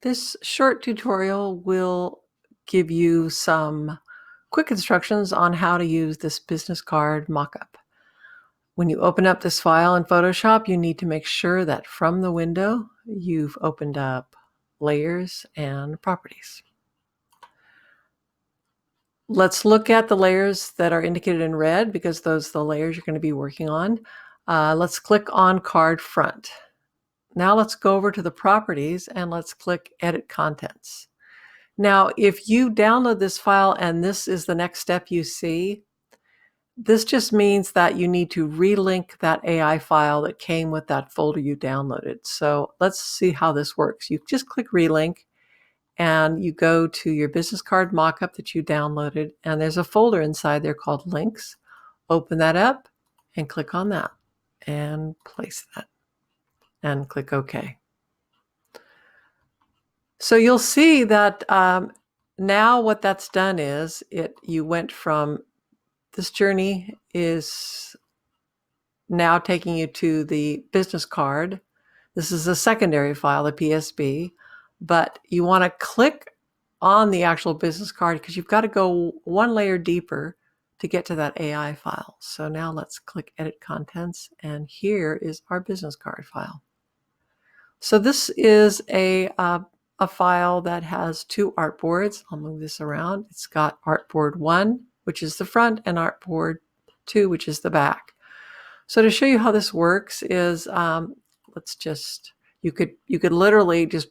This short tutorial will give you some quick instructions on how to use this business card mockup. When you open up this file in Photoshop, you need to make sure that from the window, you've opened up layers and properties. Let's look at the layers that are indicated in red because those are the layers you're going to be working on. Let's click on card front. Now let's go over to the properties and let's click edit contents. Now, if you download this file and this is the next step you see, this just means that you need to relink that AI file that came with that folder you downloaded. So let's see how this works. You just click relink and you go to your business card mockup that you downloaded, and there's a folder inside there called links. Open that up and click on that and place that and click OK. So you'll see that now what that's done is you went from this journey is now taking you to the business card. This is a secondary file, the PSB, but you want to click on the actual business card because you've got to go one layer deeper to get to that AI file. So now let's click Edit Contents, and here is our business card file. So this is a file that has two artboards. I'll move this around. It's got artboard 1, which is the front, and artboard 2, which is the back. So to show you how this works is, let's just, you could literally just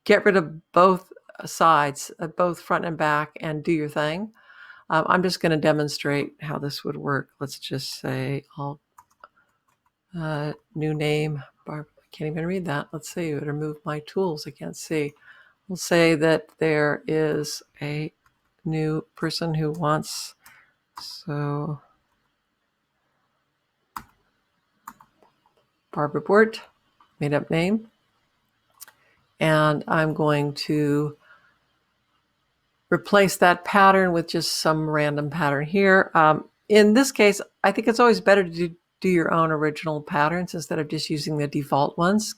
get rid of both sides, both front and back, and do your thing. I'm just going to demonstrate how this would work. Let's just say, new name, Barb. I can't even read that. Let's see, it would remove my tools. I can't see. We'll say that there is a new person who wants, so Barbara Bort, made up name. And I'm going to replace that pattern with just some random pattern here. In this case, I think it's always better to do your own original patterns instead of just using the default ones,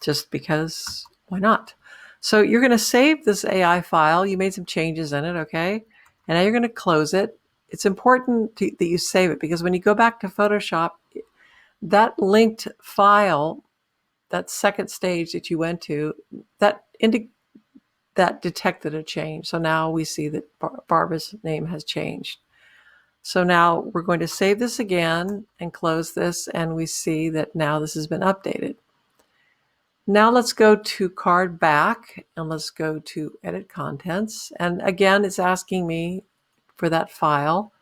just because why not? So you're going to save this AI file. You made some changes in it, okay? And now you're going to close it. It's important that you save it because when you go back to Photoshop, that linked file, that second stage that you went to, that detected a change. So now we see that Barbara's name has changed. So now we're going to save this again and close this, and we see that now this has been updated. Now let's go to card back and let's go to edit contents. And again, it's asking me for that file.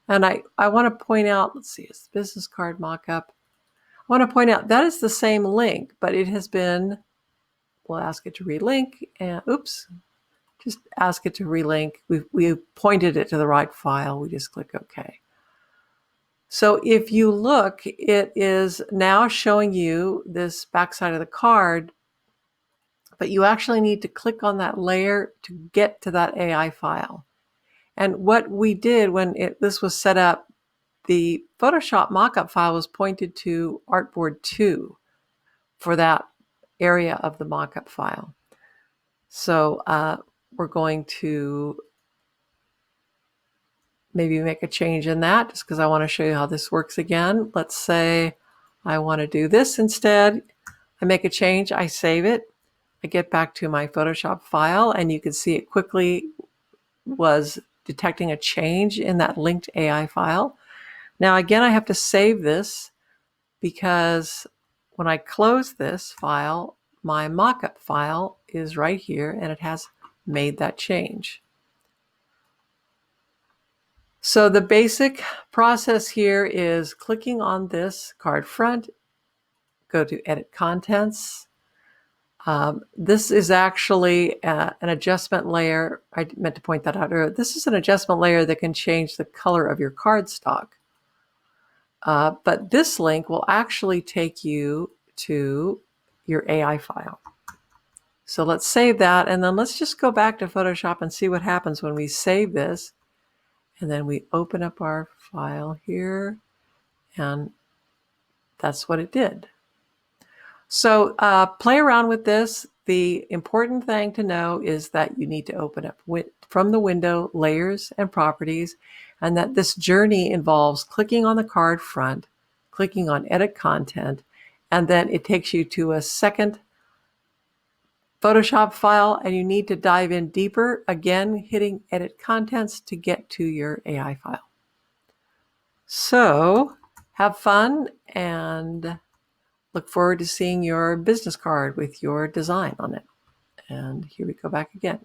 And I want to point out, let's see, it's business card mockup. I want to point out that is the same link, but it has been, we'll ask it to relink, and oops, just ask it to relink. We pointed it to the right file. We just click OK. So if you look, it is now showing you this backside of the card, but you actually need to click on that layer to get to that AI file. And what we did when this was set up, the Photoshop mockup file was pointed to artboard 2 for that area of the mockup file. So we're going to maybe make a change in that just because I want to show you how this works again. Let's say I want to do this instead. I make a change, I save it, I get back to my Photoshop file, and you can see it quickly was detecting a change in that linked AI file. Now again, I have to save this because when I close this file, my mockup file is right here and it has made that change. So the basic process here is clicking on this card front, go to edit contents. This is actually an adjustment layer. I meant to point that out earlier. This is an adjustment layer that can change the color of your cardstock. But this link will actually take you to your AI file. So let's save that, and then let's just go back to Photoshop and see what happens when we save this. And then we open up our file here, and that's what it did. So play around with this. The important thing to know is that you need to open up from the window layers and properties, and that this journey involves clicking on the card front, clicking on edit content, and then it takes you to a second Photoshop file, and you need to dive in deeper, again hitting edit contents to get to your AI file. So have fun and look forward to seeing your business card with your design on it. And here we go back again.